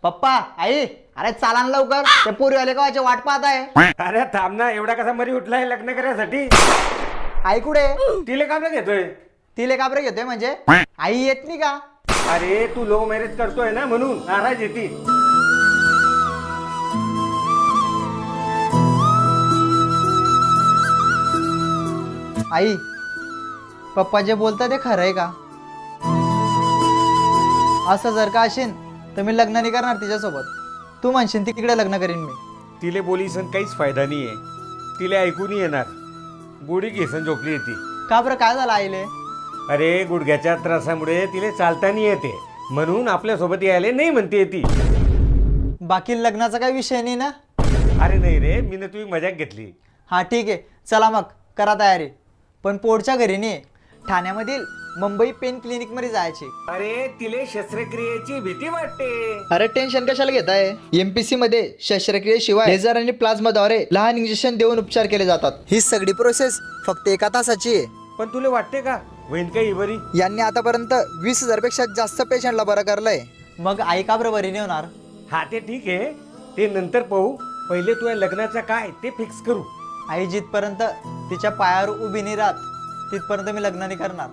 पप्पा आई अरे चाला ना लवकर ते पोरीवाले गावाची वाट पाहत आहे. अरे थांब ना, एवढा कसा मरी उठलाय लग्न करायसाठी? आई कुठे? तिले का बरं घेतोय? तिले काबरे घेतोय म्हणजे आई येत नाही का? अरे तू लव्ह मॅरेज करतोय ना म्हणून नाराज येते. आई पप्पा जे बोलतात ते खरं आहे का? असं जर का असेल तर मी लग्न नाही करणार तिच्यासोबत. तू म्हणशील तिकडे लग्न करीन मी. तिले बोलीसन काहीच फायदा नाहीये. तिले ऐकून येणार. गोडी घेसन झोपली येते. का बरं काय झालं आईले? अरे गुडघ्याच्या त्रासामुळे तिले चालता नाही येते म्हणून आपल्यासोबत यायला नाही म्हणते ती. बाकी लग्नाचा काही विषय नाही ना? अरे नाही रे, मी ना तुझी मजाक घेतली. हां ठीक आहे, चला मग करा तयारी. पण पोटच्या घरी नाही, ठाण्यामधील मुंबई पेन क्लिनिकमध्ये जायचे. अरे तिले शस्त्रक्रियेची भीती वाटते. अरे टेन्शन कशाला घेताय? एमपीसी मध्ये शस्त्रक्रियेशिवाय लेझर आणि प्लाझ्माद्वारे लहान इंजेक्शन देऊन उपचार केले जातात. ही सगळी प्रोसेस फक्त 1 तासाची आहे. पण तुला वाटते का होईन काही बरी? यांनी आतापर्यंत 20,000 पेक्षा जास्त पेशंटला बरं करलंय. मग आई का बरं बरी नाही होणार? हा ते ठीक आहे, ते नंतर पाहू. पहिले तुझ्या लग्नाचं काय ते फिक्स करू. आई जिथपर्यंत तिच्या पायावर उभी नाही राहत तिथपर्यंत मी लग्न नाही करणार.